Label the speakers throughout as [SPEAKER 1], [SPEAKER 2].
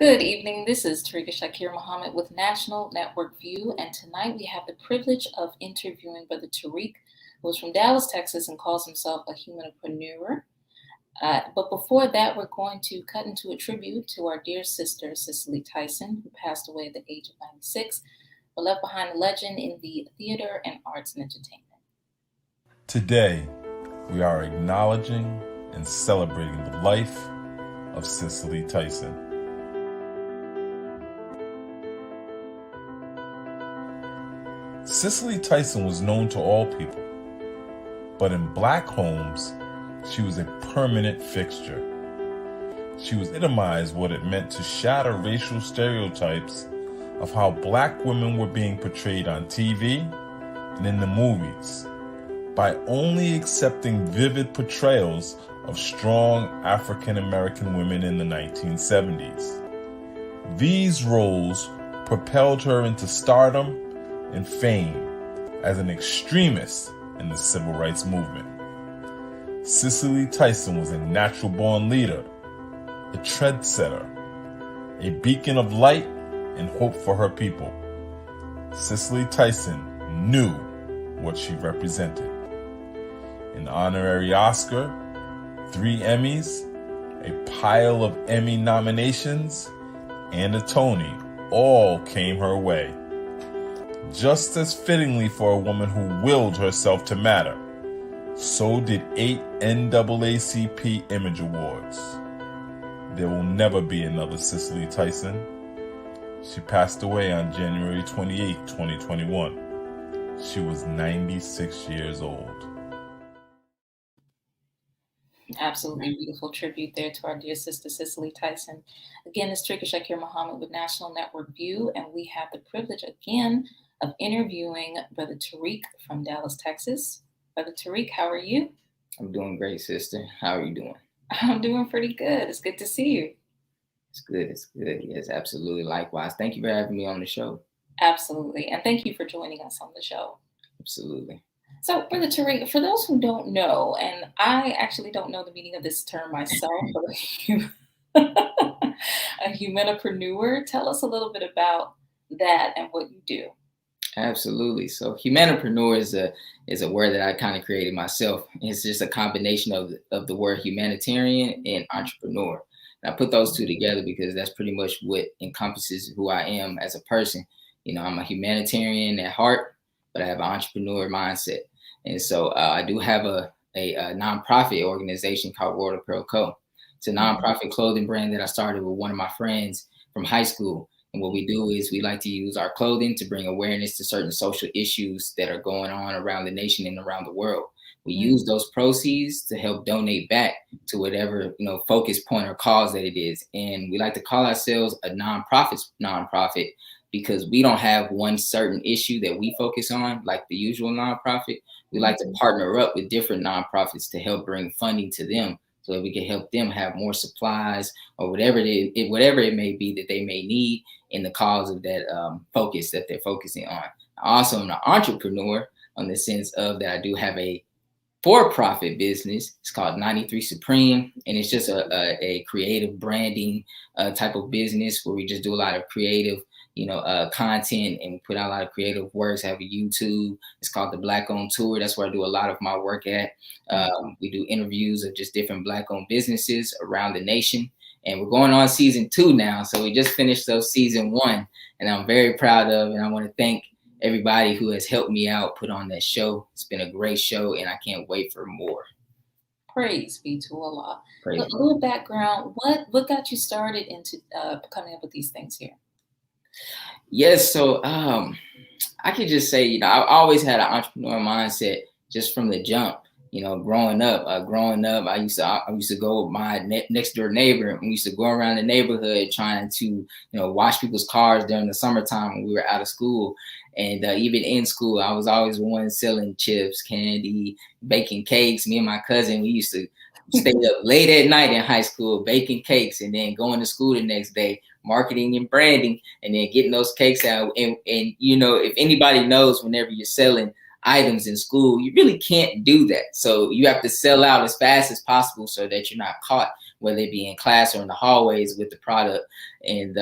[SPEAKER 1] Good evening. This is Tarika Shakir Muhammad with National Network View, and tonight we have the privilege of interviewing Brother Tariq, who is from Dallas, Texas, and calls himself a humanpreneur. But before that, we're going to cut into a tribute to our dear sister, Cicely Tyson, who passed away at the age of 96, but left behind a legend in the theater and arts and entertainment.
[SPEAKER 2] Today, we are acknowledging and celebrating the life of Cicely Tyson. Cicely Tyson was known to all people, but in Black homes, she was a permanent fixture. She was epitomized what it meant to shatter racial stereotypes of how Black women were being portrayed on TV and in the movies by only accepting vivid portrayals of strong African American women in the 1970s. These roles propelled her into stardom and fame as an extremist in the civil rights movement. Cicely Tyson was a natural-born leader, a trendsetter, a beacon of light and hope for her people. Cicely Tyson knew what she represented. An honorary Oscar, 3 Emmys, a pile of Emmy nominations, and a Tony all came her way. Just as fittingly for a woman who willed herself to matter, so did 8 NAACP Image Awards. There will never be another Cicely Tyson. She passed away on January 28, 2021. She was 96 years old.
[SPEAKER 1] Absolutely beautiful tribute there to our dear sister, Cicely Tyson. Again, it's Tarika Shakir Muhammad with National Network View, and we have the privilege again of interviewing Brother Tariq from Dallas, Texas. Brother Tariq, how are you?
[SPEAKER 3] I'm doing great, sister. How are you doing?
[SPEAKER 1] I'm doing pretty good. It's good to see you.
[SPEAKER 3] It's good. It's good. Yes, absolutely. Likewise. Thank you for having me on the show.
[SPEAKER 1] Absolutely. And thank you for joining us on the show.
[SPEAKER 3] Absolutely.
[SPEAKER 1] So, Brother Tariq, for those who don't know, and I actually don't know the meaning of this term myself, but a humanpreneur, tell us a little bit about that and what you do.
[SPEAKER 3] Absolutely. So humanpreneur is a word that I kind of created myself. It's just a combination of the word humanitarian and entrepreneur. And I put those two together because that's pretty much what encompasses who I am as a person. You know, I'm a humanitarian at heart, but I have an entrepreneur mindset. And so I do have a nonprofit organization called World Apparel Co. It's a nonprofit clothing brand that I started with one of my friends from high school. And what we do is we like to use our clothing to bring awareness to certain social issues that are going on around the nation and around the world. We use those proceeds to help donate back to whatever, focus point or cause that it is. And we like to call ourselves a nonprofit because we don't have one certain issue that we focus on like the usual nonprofit. We like to partner up with different nonprofits to help bring funding to them so that we can help them have more supplies or whatever it may be that they may need in the cause of that focus that they're focusing on. I also am an entrepreneur on the sense of that I do have a for-profit business. It's called 93 Supreme, and it's just a creative branding type of business where we just do a lot of creative content and put out a lot of creative works. I have a YouTube. It's called the Black Owned Tour. That's where I do a lot of my work at. We do interviews of just different Black owned businesses around the nation. And we're going on season 2 now. So we just finished season 1, and I'm very proud of, and I want to thank everybody who has helped me out put on that show. It's been a great show, and I can't wait for more.
[SPEAKER 1] Praise be to Allah. A little background. What got you started into coming up with these things here?
[SPEAKER 3] Yes, so I could just say, I always had an entrepreneur mindset just from the jump. Growing up, I used to go with my next door neighbor, and we used to go around the neighborhood trying to, wash people's cars during the summertime when we were out of school. And even in school, I was always the one selling chips, candy, baking cakes. Me and my cousin, we used to stay up late at night in high school, baking cakes, and then going to school the next day, marketing and branding, and then getting those cakes out. And if anybody knows, whenever you're selling items in school, you really can't do that. So you have to sell out as fast as possible so that you're not caught whether it be in class or in the hallways with the product. And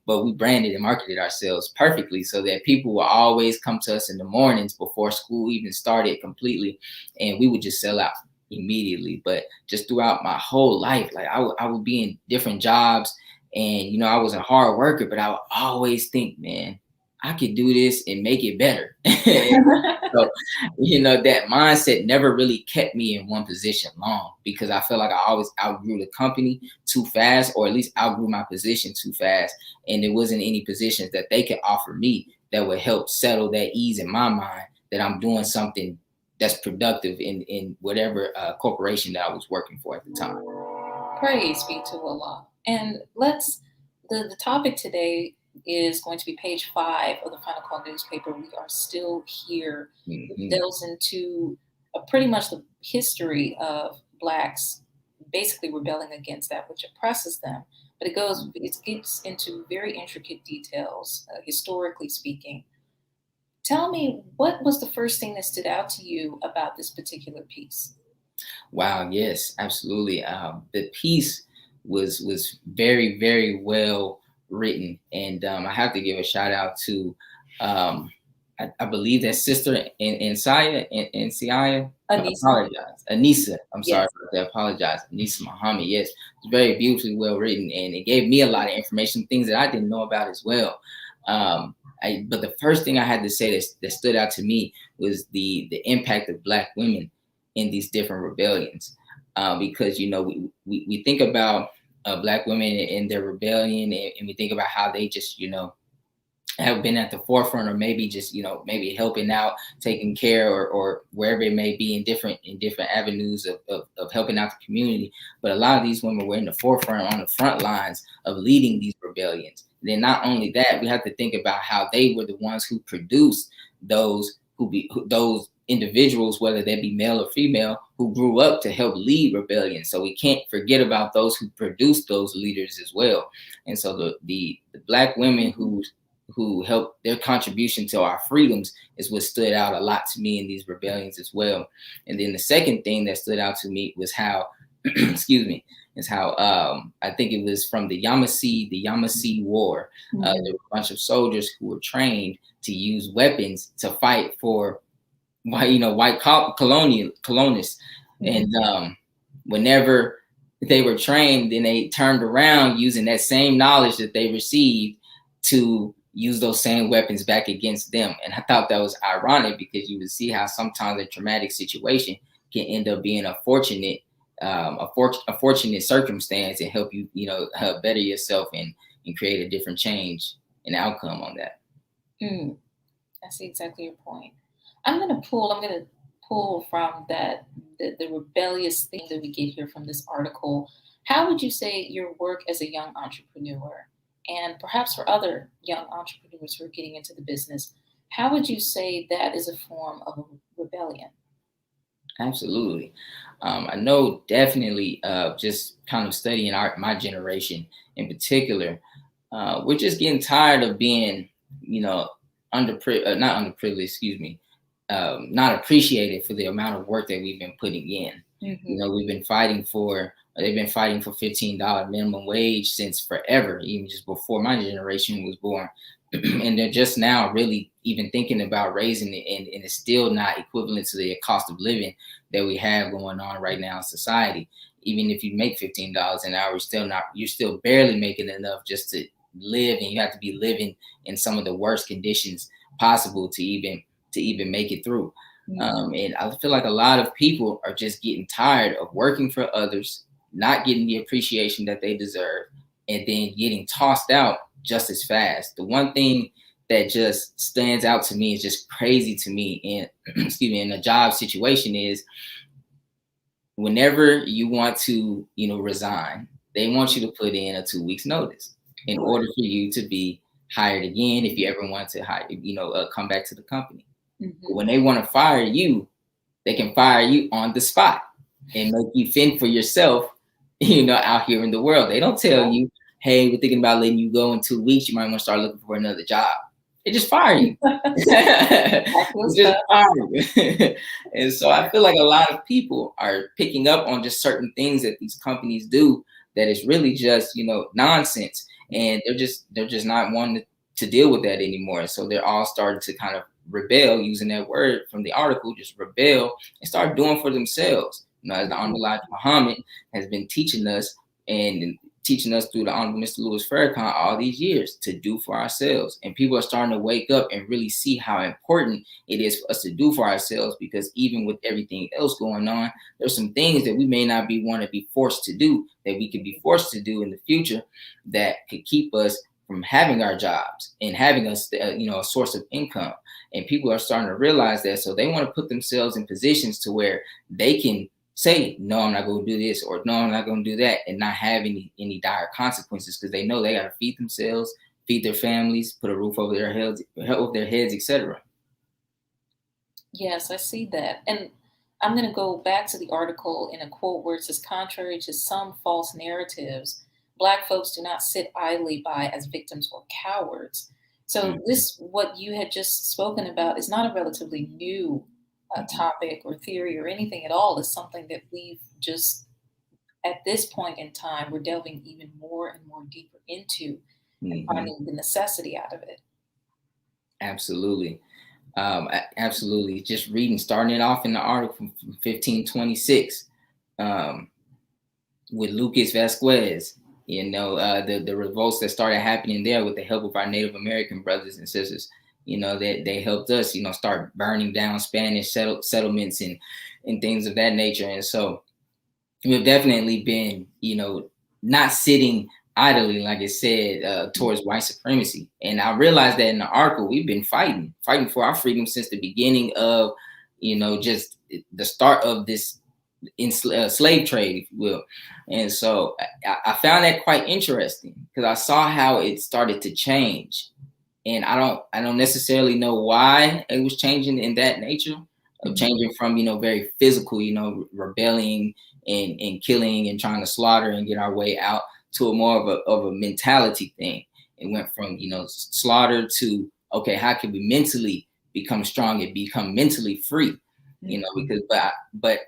[SPEAKER 3] but we branded and marketed ourselves perfectly so that people will always come to us in the mornings before school even started completely, and we would just sell out immediately. But just throughout my whole life, like I would be in different jobs, and you know, I was a hard worker, but I would always think, man, I could do this and make it better. So, you know, that mindset never really kept me in one position long, because I felt like I always outgrew the company too fast, or at least outgrew my position too fast. And there wasn't any positions that they could offer me that would help settle that ease in my mind that I'm doing something that's productive in whatever corporation that I was working for at the time.
[SPEAKER 1] Praise be to Allah. And the topic today is going to be page 5 of the Final Call newspaper. We are still here. It delves into pretty much the history of Blacks basically rebelling against that which oppresses them. But it gets into very intricate details, historically speaking. Tell me, what was the first thing that stood out to you about this particular piece?
[SPEAKER 3] Wow, yes, absolutely. The piece was very, very well written, and I have to give a shout out to I believe that sister in Saya in Siaya. Apologize, Anissa. I'm sorry for that. Apologize, Anissa Muhammad. Yes, it's very beautifully well written, and it gave me a lot of information, things that I didn't know about as well. But the first thing I had to say that stood out to me was the impact of Black women in these different rebellions, because you know we think about Black women in their rebellion, and we think about how they just, you know, have been at the forefront, or maybe just, you know, maybe helping out, taking care, or wherever it may be in different avenues of helping out the community. But a lot of these women were in the forefront, on the front lines of leading these rebellions. And then not only that, we have to think about how they were the ones who produced those those individuals, whether they be male or female, who grew up to help lead rebellions. So we can't forget about those who produced those leaders as well. And so the Black women who helped, their contribution to our freedoms is what stood out a lot to me in these rebellions as well. And then the second thing that stood out to me was how, excuse me, is how I think it was from the Yamasee War. There were a bunch of soldiers who were trained to use weapons to fight for white colonists. And whenever they were trained, then they turned around using that same knowledge that they received to use those same weapons back against them. And I thought that was ironic, because you would see how sometimes a traumatic situation can end up being a fortunate circumstance and help you, better yourself and create a different change and outcome on that.
[SPEAKER 1] I see exactly your point. I'm going to pull from that, the rebellious thing that we get here from this article. How would you say your work as a young entrepreneur, and perhaps for other young entrepreneurs who are getting into the business, how would you say that is a form of a rebellion?
[SPEAKER 3] Absolutely. I know definitely just kind of studying my generation in particular, we're just getting tired of being, not appreciated for the amount of work that we've been putting in. They've been fighting for $15 minimum wage since forever, even just before my generation was born. And they're just now really even thinking about raising it, and it's still not equivalent to the cost of living that we have going on right now in society. Even if you make $15 an hour, you're still barely making enough just to live, and you have to be living in some of the worst conditions possible to even make it through. And I feel like a lot of people are just getting tired of working for others, not getting the appreciation that they deserve, and then getting tossed out just as fast. The one thing that just stands out to me, is just crazy to me in in a job situation, is whenever you want to, resign, they want you to put in a 2 weeks notice in order for you to be hired again if you ever want to come back to the company. But when they want to fire you, they can fire you on the spot and make you fend for yourself, out here in the world. They don't tell you, hey, we're thinking about letting you go in 2 weeks. You might want to start looking for another job. They just fire you. Just fire you. And so I feel like a lot of people are picking up on just certain things that these companies do that is really just, nonsense. And they're just not wanting to deal with that anymore. So they're all starting to kind of rebel, using that word from the article, just rebel and start doing for themselves. As the Honorable Elijah Muhammad has been teaching us, and teaching us through the Honorable Mr. Louis Farrakhan all these years, to do for ourselves. And people are starting to wake up and really see how important it is for us to do for ourselves, because even with everything else going on, there's some things that we may not want to be forced to do, that we could be forced to do in the future, that could keep us from having our jobs and having us, a source of income. And people are starting to realize that. So they want to put themselves in positions to where they can say, no, I'm not going to do this, or no, I'm not going to do that, and not have any dire consequences, because they know they got to feed themselves, feed their families, put a roof over their heads, etc.
[SPEAKER 1] Yes, I see that. And I'm going to go back to the article in a quote where it says, contrary to some false narratives, Black folks do not sit idly by as victims or cowards. So this, what you had just spoken about, is not a relatively new topic or theory or anything at all. It's something that we've just, at this point in time, we're delving even more and more deeper into, and finding the necessity out of it.
[SPEAKER 3] Absolutely. Absolutely. Just starting it off in the article from 1526 with Lucas Vasquez, the revolts that started happening there with the help of our Native American brothers and sisters. That they helped us, start burning down Spanish settlements and things of that nature. And so we've definitely been, not sitting idly, like I said, towards white supremacy. And I realized that in the article, we've been fighting for our freedom since the beginning of, just the start of this slave trade, if you will. And so I found that quite interesting, because I saw how it started to change. And I don't necessarily know why it was changing in that nature, of changing from, very physical, rebelling and killing and trying to slaughter and get our way out, to a more of a mentality thing. It went from, slaughter to, okay, how can we mentally become strong and become mentally free? Because, but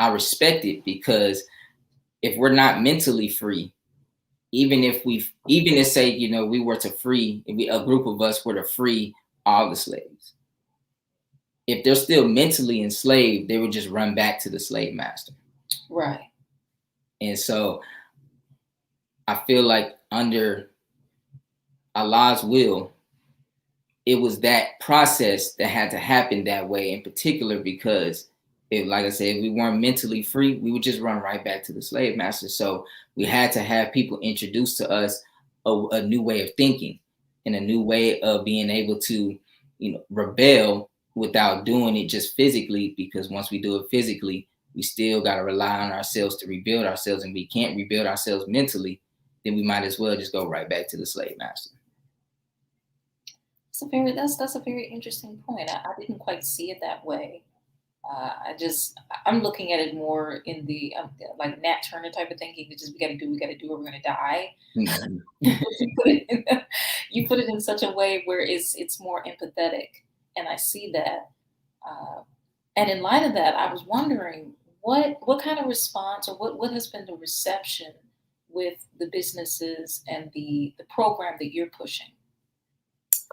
[SPEAKER 3] I respect it, because if we're not mentally free, even if say, we were to free, a group of us were to free all the slaves, if they're still mentally enslaved, they would just run back to the slave master.
[SPEAKER 1] Right.
[SPEAKER 3] And so I feel like under Allah's will, it was that process that had to happen that way in particular, because like I said, if we weren't mentally free, we would just run right back to the slave master. So we had to have people introduce to us a new way of thinking, and a new way of being able to, rebel without doing it just physically, because once we do it physically, we still got to rely on ourselves to rebuild ourselves. And we can't rebuild ourselves mentally, then we might as well just go right back to the slave master.
[SPEAKER 1] That's a very interesting point. I didn't quite see it that way. I'm looking at it more in the like Nat Turner type of thinking. We got to do, or we're going to die. You put it in such a way where it's more empathetic, and I see that. And in light of that, I was wondering what kind of response, or what has been the reception with the businesses and the program that you're pushing.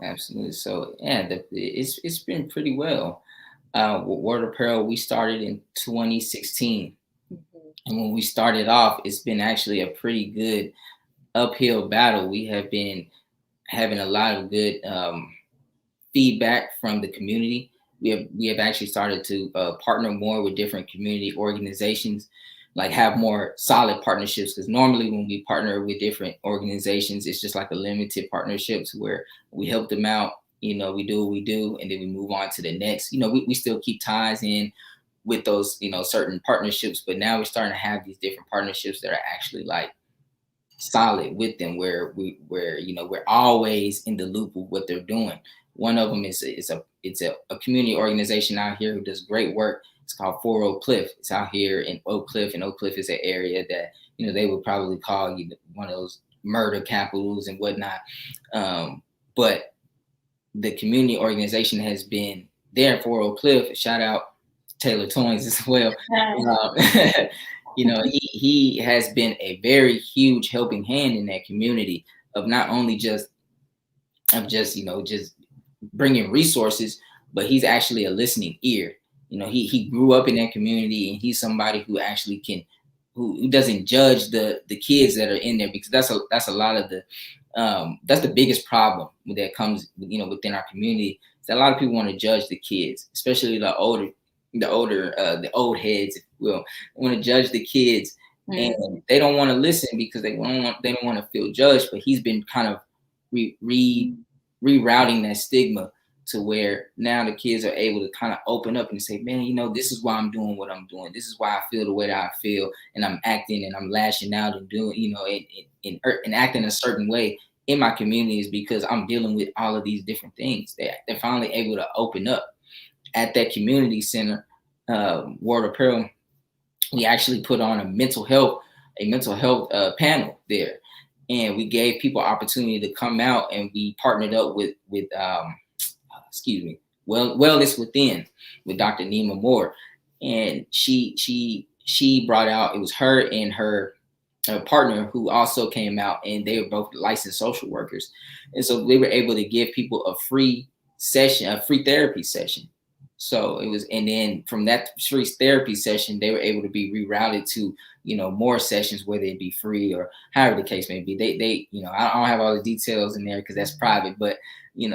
[SPEAKER 3] Absolutely. So yeah, it's been pretty well. With Word Apparel, we started in 2016. And when we started off, it's been actually a pretty good uphill battle. We have been having a lot of good feedback from the community. We have actually started to partner more with different community organizations, like have more solid partnerships. Because normally when we partner with different organizations, it's just like a limited partnerships where we help them out. We do what we do, and then we move on to the next. We still keep ties in with those, certain partnerships, but now we're starting to have these different partnerships that are actually like solid with them, where we're always in the loop of what they're doing. One of them is a community organization out here who does great work. It's called 4 Oak Cliff. It's out here in Oak Cliff, and Oak Cliff is an area that they would probably call one of those murder capitals and whatnot. But the community organization has been there for Oak Cliff. Shout out Taylor Toynes as well. He has been a very huge helping hand in that community of not only just just bringing resources, but he's actually a listening ear. He grew up in that community, and he's somebody who actually who doesn't judge the kids that are in there, because that's a lot of the that's the biggest problem that comes within our community, is that a lot of people want to judge the kids, especially the old heads, if you will, want to judge the kids, and they don't want to listen because they don't want to feel judged. But he's been kind of rerouting that stigma to where now the kids are able to kind of open up and say, man, this is why I'm doing what I'm doing. This is why I feel the way that I feel, and I'm acting and I'm lashing out and doing, and acting a certain way in my communities, because I'm dealing with all of these different things. They're finally able to open up. At that community center, World of Pearl, we actually put on a mental health panel there, and we gave people opportunity to come out, and we partnered up with Wellness Within, with Dr. Nima Moore, and she brought out, it was her and her partner who also came out, and they were both licensed social workers, and so they were able to give people a free therapy session. So it was, and then from that free therapy session, they were able to be rerouted to, more sessions, whether it be free or however the case may be. They I don't have all the details in there because that's private, but they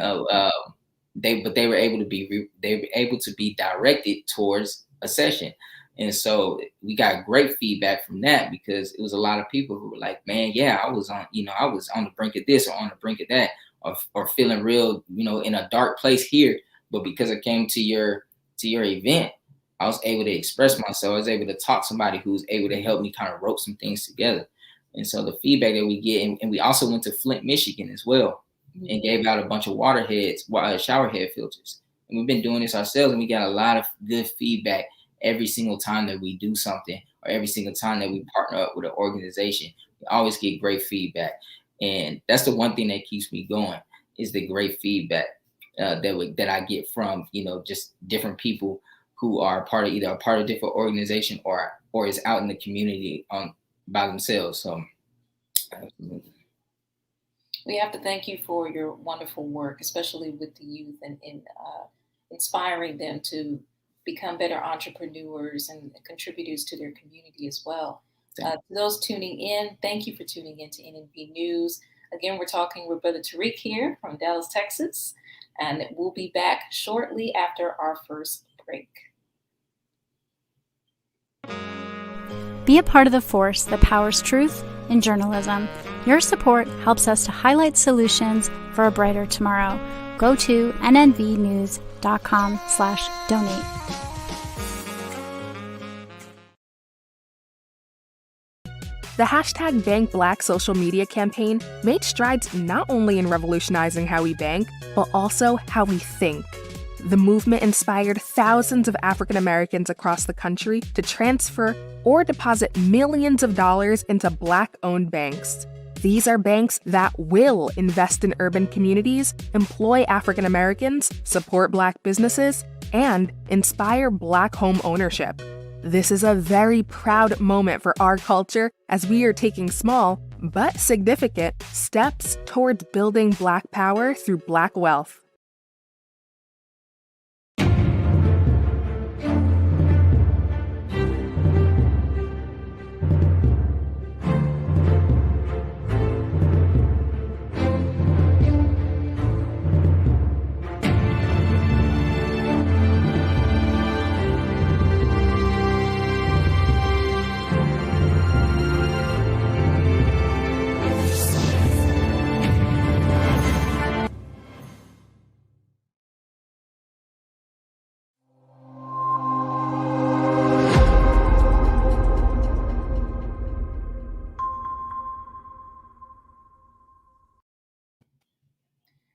[SPEAKER 3] were able to be directed towards a session. And so we got great feedback from that, because it was a lot of people who were like, man, yeah, I was on the brink of this or on the brink of that, or feeling real, in a dark place here. But because I came to your event, I was able to express myself. I was able to talk to somebody who was able to help me kind of rope some things together. And so the feedback that we get, and we also went to Flint, Michigan as well, and gave out a bunch of shower head filters. And we've been doing this ourselves, and we got a lot of good feedback every single time that we do something, or every single time that we partner up with an organization. We always get great feedback. And that's the one thing that keeps me going, is the great feedback that I get from, just different people who are either a part of different organization or is out in the community by themselves. So
[SPEAKER 1] we have to thank you for your wonderful work, especially with the youth, and inspiring them to become better entrepreneurs and contributors to their community as well. To those tuning in, thank you for tuning in to NNV News. Again, we're talking with Brother Tariq here from Dallas, Texas, and we'll be back shortly after our first break.
[SPEAKER 4] Be a part of the force that powers truth in journalism. Your support helps us to highlight solutions for a brighter tomorrow. Go to nnvnews.com/donate.
[SPEAKER 5] The hashtag #BankBlack social media campaign made strides not only in revolutionizing how we bank, but also how we think. The movement inspired thousands of African Americans across the country to transfer or deposit millions of dollars into Black-owned banks. These are banks that will invest in urban communities, employ African Americans, support Black businesses, and inspire Black home ownership. This is a very proud moment for our culture, as we are taking small, but significant, steps towards building Black power through Black wealth.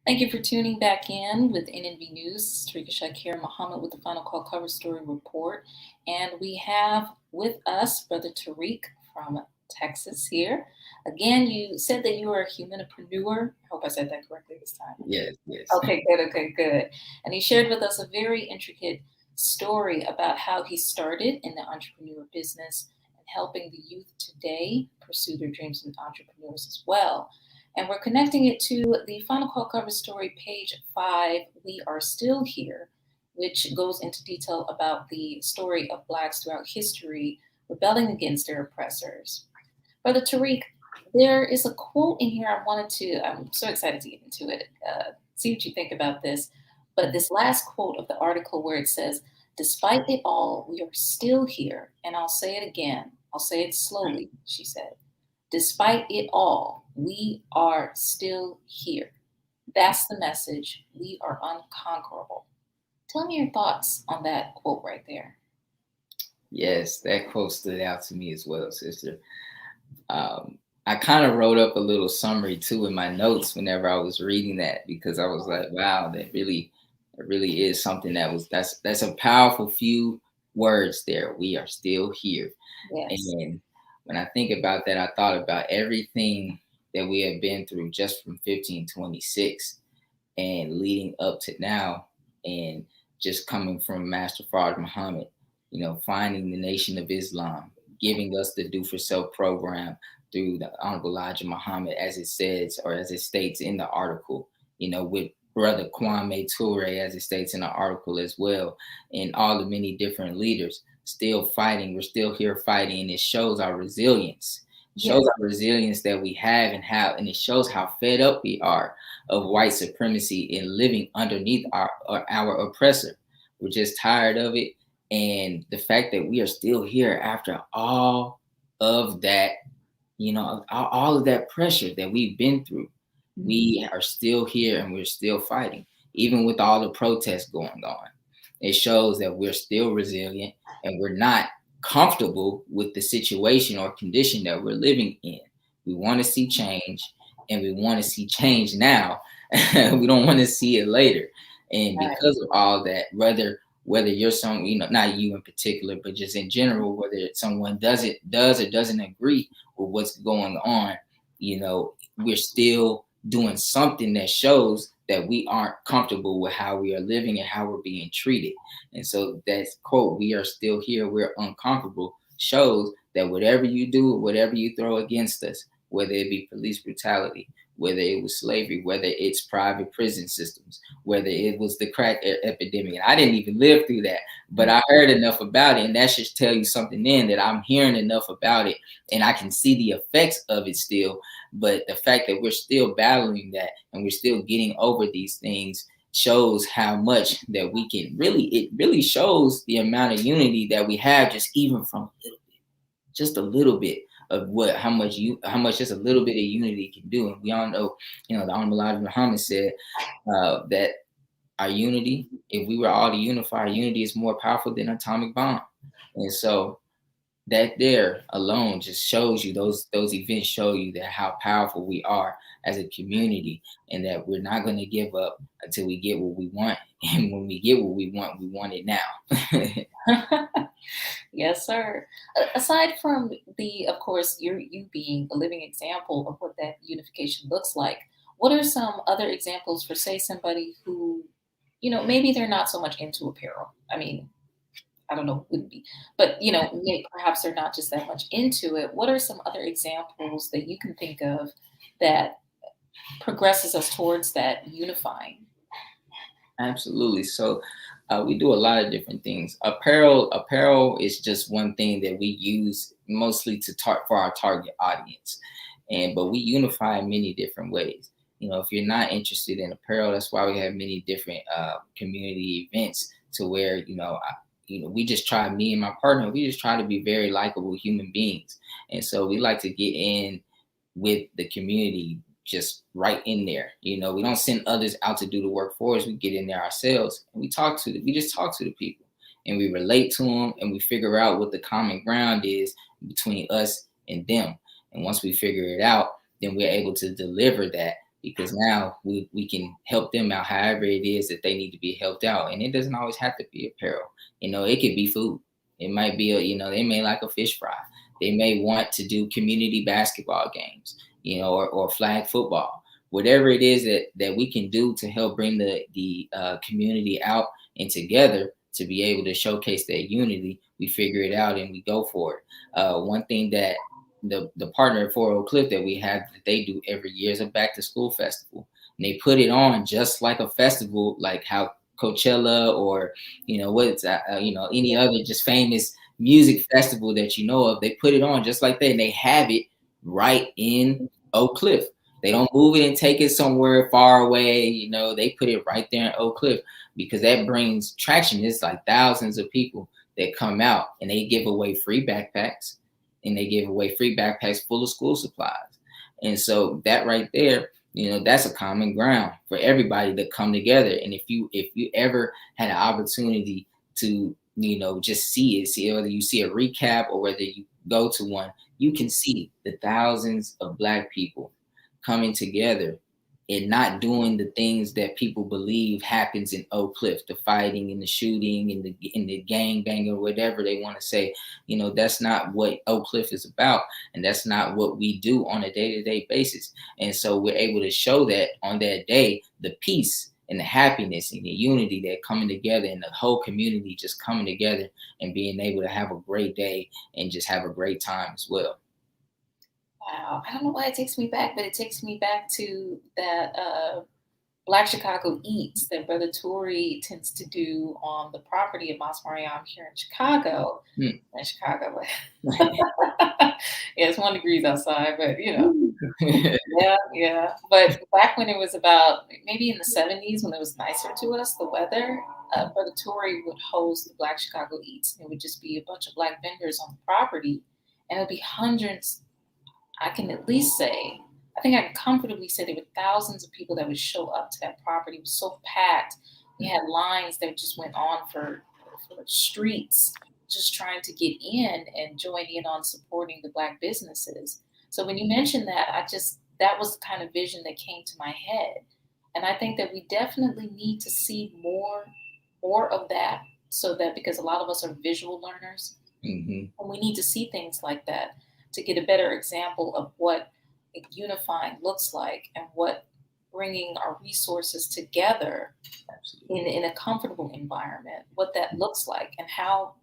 [SPEAKER 1] Thank you for tuning back in with NNV News. Tarika Shakir Muhammad with the Final Call Cover Story Report. And we have with us Brother Tariq from Texas here. Again, you said that you are a humanipreneur. I hope I said that correctly this time.
[SPEAKER 3] Yes.
[SPEAKER 1] Okay, good. And he shared with us a very intricate story about how he started in the entrepreneur business and helping the youth today pursue their dreams as entrepreneurs as well. And we're connecting it to the Final Call cover story, page 5, We Are Still Here, which goes into detail about the story of Blacks throughout history rebelling against their oppressors. Brother Tariq, there is a quote in here I'm so excited to get into it, see what you think about this. But this last quote of the article where it says, "Despite it all, we are still here." And I'll say it again. I'll say it slowly, she said. Despite it all, we are still here. That's the message. We are unconquerable. Tell me your thoughts on that quote right there.
[SPEAKER 3] Yes, that quote stood out to me as well, sister. I kind of wrote up a little summary too in my notes whenever I was reading that, because I was like, wow, that really is something that's a powerful few words there. We are still here.
[SPEAKER 1] Yes.
[SPEAKER 3] And when I think about that, I thought about everything that we have been through just from 1526 and leading up to now, and just coming from Master Fard Muhammad, finding the Nation of Islam, giving us the Do for Self program through the Honorable Elijah Muhammad, as it says, or as it states in the article, with Brother Kwame Ture, as it states in the article as well, and all the many different leaders still fighting. We're still here fighting, and it shows our resilience. It shows our resilience that we have, and it shows how fed up we are of white supremacy and living underneath our oppressor. We're just tired of it. And the fact that we are still here after all of that, all of that pressure that we've been through, we are still here and we're still fighting, even with all the protests going on. It shows that we're still resilient and we're not comfortable with the situation or condition that we're living in. We want to see change, and we want to see change now. We don't want to see it later. And because of all that, whether you're not you in particular, but just in general, whether someone does or doesn't agree with what's going on, we're still doing something that shows that we aren't comfortable with how we are living and how we're being treated. And so that quote, "We are still here, we're unconquerable," shows that whatever you do, whatever you throw against us, whether it be police brutality, whether it was slavery, whether it's private prison systems, whether it was the crack epidemic. And I didn't even live through that, but I heard enough about it. And that should tell you something then, that I'm hearing enough about it and I can see the effects of it still. But the fact that we're still battling that and we're still getting over these things shows how much that we can it really shows the amount of unity that we have, just even from just a little bit of how much just a little bit of unity can do. And we all know, the Honorable Elijah Muhammad said that our unity, if we were all to unify, our unity is more powerful than an atomic bomb. And so that there alone just shows you, those events show you that how powerful we are as a community, and that we're not going to give up until we get what we want. And when we get what we want it now.
[SPEAKER 1] Yes, sir. Aside from of course, you being a living example of what that unification looks like, what are some other examples for, say, somebody who, maybe they're not so much into apparel? I mean, I don't know, wouldn't be, but perhaps they're not just that much into it. What are some other examples that you can think of that progresses us towards that unifying?
[SPEAKER 3] Absolutely. So we do a lot of different things. Apparel is just one thing that we use mostly for our target audience, but we unify in many different ways. If you're not interested in apparel, that's why we have many different community events, to where we just try, me and my partner, we just try to be very likable human beings, and so we like to get in with the community just right in there. We don't send others out to do the work for us. We get in there ourselves and we just talk to the people, and we relate to them, and we figure out what the common ground is between us and them. And once we figure it out, then we're able to deliver that, because now we can help them out however it is that they need to be helped out. And it doesn't always have to be apparel. It could be food. It might be, they may like a fish fry. They may want to do community basketball games, or flag football. Whatever it is that we can do to help bring the community out and together to be able to showcase that unity, we figure it out and we go for it. One thing that the partner at Fort Oak Cliff that we have that they do every year is a back to school festival. And they put it on just like a festival, like how Coachella or, any other just famous music festival that you know of. They put it on just like that, and they have it right in Oak Cliff. They don't move it and take it somewhere far away. They put it right there in Oak Cliff because that brings traction. It's like thousands of people that come out, and they give away free backpacks, and they give away free backpacks full of school supplies. And so that right there, that's a common ground for everybody to come together. And if you ever had an opportunity to, just see whether you see a recap or whether you go to one, you can see the thousands of Black people coming together and not doing the things that people believe happens in Oak Cliff, the fighting and the shooting and the gang bang or whatever they want to say. That's not what Oak Cliff is about, and that's not what we do on a day-to-day basis. And so we're able to show that on that day, the peace and the happiness and the unity that coming together, and the whole community just coming together and being able to have a great day and just have a great time as well.
[SPEAKER 1] Wow. I don't know why it takes me back, but it takes me back to that Black Chicago Eats that Brother Tory tends to do on the property of Mas Mariam here in Chicago. In Chicago. Yeah, it's 1 degree outside, but yeah. But back when it was about maybe in the 70s, when it was nicer to us, the weather, Brother Tory would host the Black Chicago Eats. And it would just be a bunch of Black vendors on the property, and it would be hundreds. I can at least say, I think I can comfortably say there were thousands of people that would show up to that property. It was so packed. We had lines that just went on for streets, just trying to get in and join in on supporting the Black businesses. So when you mentioned that, that was the kind of vision that came to my head. And I think that we definitely need to see more of that, so that, because a lot of us are visual learners, and we need to see things like that to get a better example of what unifying looks like, and what bringing our resources together in a comfortable environment, what that looks like, and how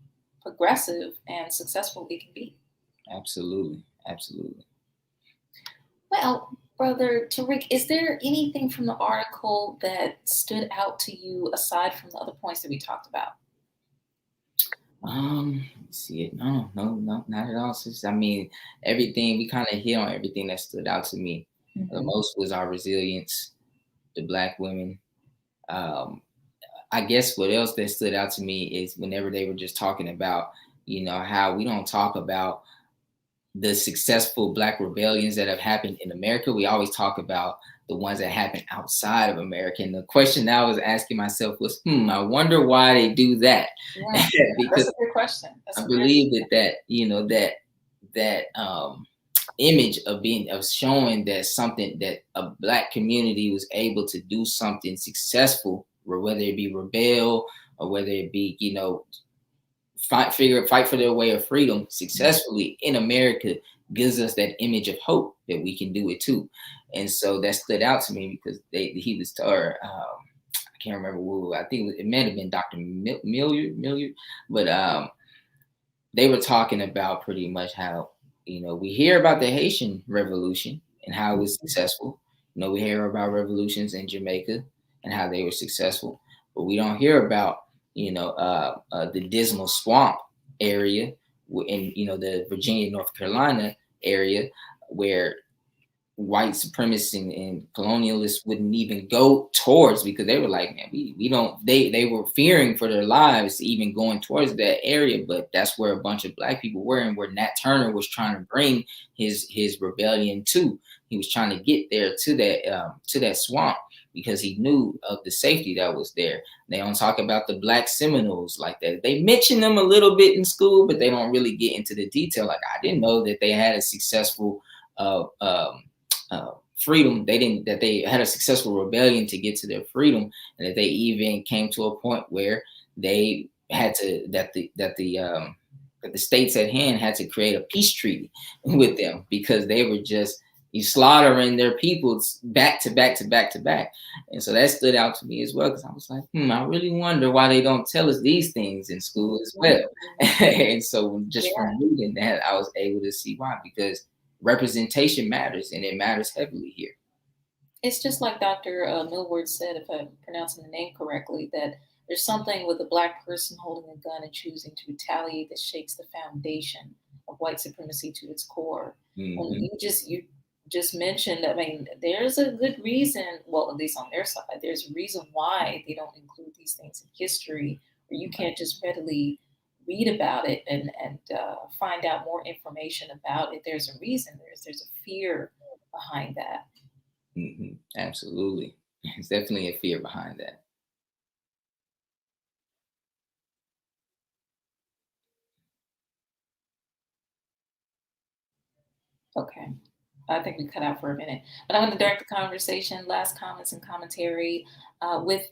[SPEAKER 1] progressive and successful it can be.
[SPEAKER 3] Absolutely.
[SPEAKER 1] Well, Brother Tariq, is there anything from the article that stood out to you aside from the other points that we talked about?
[SPEAKER 3] See it. No, not at all. Everything, we kind of hit on everything that stood out to me. The most was our resilience, the Black women. I guess what else that stood out to me is whenever they were just talking about, how we don't talk about the successful Black rebellions that have happened in America. We always talk about the ones that happen outside of America. And the question I was asking myself was, I wonder why they do that.
[SPEAKER 1] Yeah,
[SPEAKER 3] because
[SPEAKER 1] that's a good question.
[SPEAKER 3] I believe that image of showing that something, that a Black community was able to do something successful, or whether it be rebel or whether it be, fight for their way of freedom successfully in America, gives us that image of hope that we can do it too. And so that stood out to me because he was, I can't remember who, I think it might have been Dr. Milliard, but they were talking about pretty much how, we hear about the Haitian Revolution and how it was successful. We hear about revolutions in Jamaica and how they were successful, but we don't hear about, the Dismal Swamp area in, the Virginia, North Carolina area, where white supremacists and colonialists wouldn't even go towards, because they were like, man, we don't, they were fearing for their lives even going towards that area. But that's where a bunch of Black people were, and where Nat Turner was trying to bring his rebellion to. He was trying to get there to that swamp, because he knew of the safety that was there. They don't talk about the Black Seminoles like that. They mention them a little bit in school, but they don't really get into the detail. Like, I didn't know that they had a successful freedom. That they had a successful rebellion to get to their freedom, and that they even came to a point where they had to, that the states at hand had to create a peace treaty with them, because they were just slaughtering their people back to back to back to back. And so that stood out to me as well, because I was like, I really wonder why they don't tell us these things in school as well. And so just from reading that, I was able to see why, because representation matters, and it matters heavily here.
[SPEAKER 1] It's just like Dr. Millward said, if I'm pronouncing the name correctly, that there's something with a Black person holding a gun and choosing to retaliate that shakes the foundation of white supremacy to its core.
[SPEAKER 3] Mm-hmm.
[SPEAKER 1] You just mentioned, I mean, there's a good reason, well, at least on their side, there's a reason why they don't include these things in history, or you can't just readily read about it and find out more information about it. There's a reason. There's a fear behind that.
[SPEAKER 3] Mm-hmm. Absolutely. There's definitely a fear behind that.
[SPEAKER 1] Okay. I think we cut out for a minute, but I'm going to direct the conversation, last comments and commentary with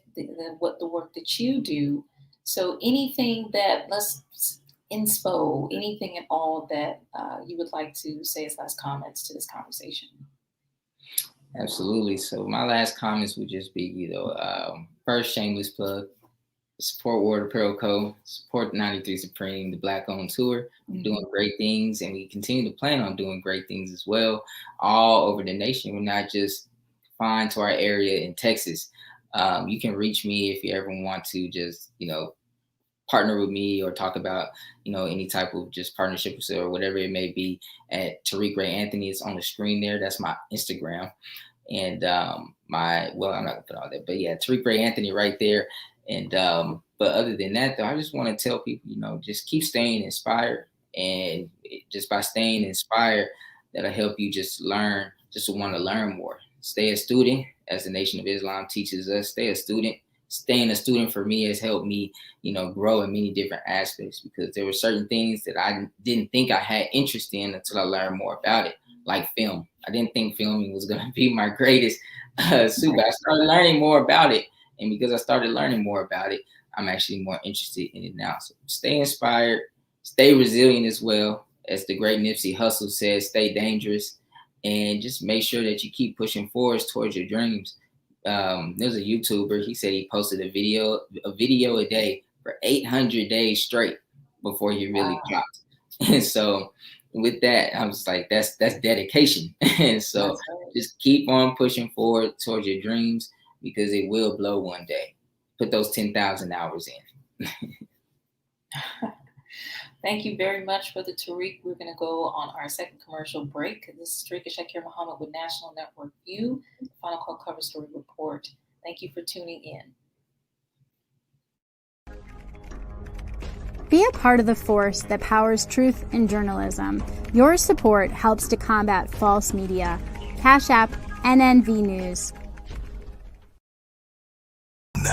[SPEAKER 1] what the work that you do. So anything that, let's inspo, anything at all that you would like to say as last comments to this conversation?
[SPEAKER 3] Absolutely. So my last comments would just be, first, shameless plug, support Ward Apparel Co., support 93 Supreme, the Black Owned Tour. We're doing great things, and we continue to plan on doing great things as well, all over the nation. We're not just confined to our area in Texas. You can reach me if you ever want to just, partner with me or talk about, any type of just partnership or whatever it may be, at Tariq Ray Anthony. It's on the screen there. That's my Instagram. And I'm not gonna put all that, but yeah, Tariq Ray Anthony right there. And but other than that, though, I just want to tell people, just keep staying inspired, and just by staying inspired, that'll help you just learn, just to want to learn more. Stay a student, as the Nation of Islam teaches us. Stay a student. Staying a student for me has helped me, grow in many different aspects, because there were certain things that I didn't think I had interest in until I learned more about it, like film. I didn't think filming was going to be my greatest suit, but I started learning more about it. And because I started learning more about it, I'm actually more interested in it now. So stay inspired, stay resilient as well. As the great Nipsey Hussle says, stay dangerous, and just make sure that you keep pushing forward towards your dreams. There's a YouTuber, he said he posted a video a day for 800 days straight before he really dropped. And so with that, I was like, that's dedication. And so just keep on pushing forward towards your dreams, because it will blow one day. Put those 10,000 hours in.
[SPEAKER 1] Thank you very much, Brother Tariq. We're going to go on our second commercial break. This is Tariq Shakir Muhammad with National Network View, the Final Call Cover Story Report. Thank you for tuning in.
[SPEAKER 4] Be a part of the force that powers truth in journalism. Your support helps to combat false media. Cash App NNV News.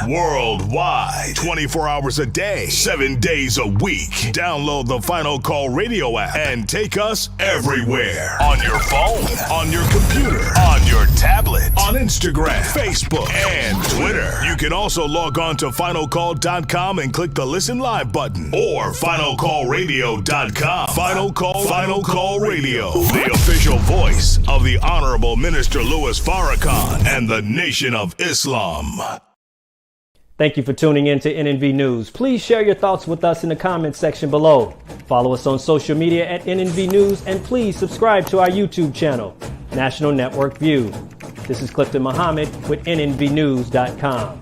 [SPEAKER 6] Worldwide, 24 hours a day, 7 days a week. Download the Final Call Radio app and take us everywhere. On your phone, on your computer, on your tablet, on Instagram, Facebook, and Twitter. You can also log on to finalcall.com and click the Listen Live button, or finalcallradio.com. Final Call Radio, the official voice of the Honorable Minister Louis Farrakhan and the Nation of Islam.
[SPEAKER 7] Thank you for tuning in to NNV News. Please share your thoughts with us in the comments section below. Follow us on social media at NNV News, and please subscribe to our YouTube channel, National Network View. This is Clifton Muhammad with NNVnews.com.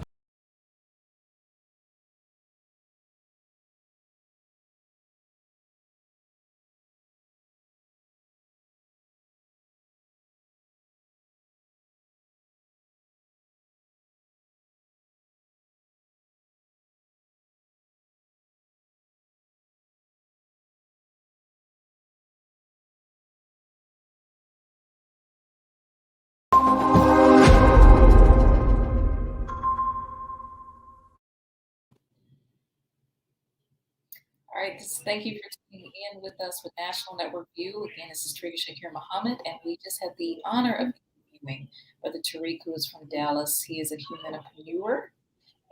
[SPEAKER 1] All right, thank you for tuning in with us with National Network View. Again, this is Tariq Shakir Muhammad, and we just had the honor of interviewing Brother Tariq, who is from Dallas. He is a humanipreneur,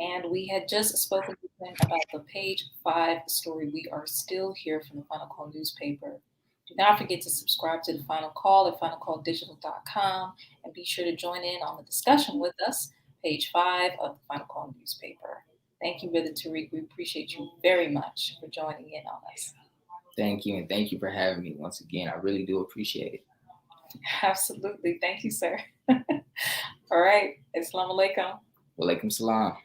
[SPEAKER 1] and we had just spoken with him about the page 5 story. We are still here from the Final Call newspaper. Do not forget to subscribe to The Final Call at finalcalldigital.com and be sure to join in on the discussion with us, page 5 of the Final Call newspaper. Thank you, Brother Tariq. We appreciate you very much for joining in on us.
[SPEAKER 3] Thank you, and thank you for having me once again. I really do appreciate it.
[SPEAKER 1] Absolutely. Thank you, sir. All right. Assalamu alaikum.
[SPEAKER 3] Walaikum salam.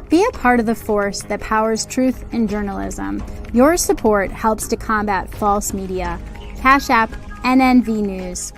[SPEAKER 4] Be a part of the force that powers truth in journalism. Your support helps to combat false media. Cash App NNV News.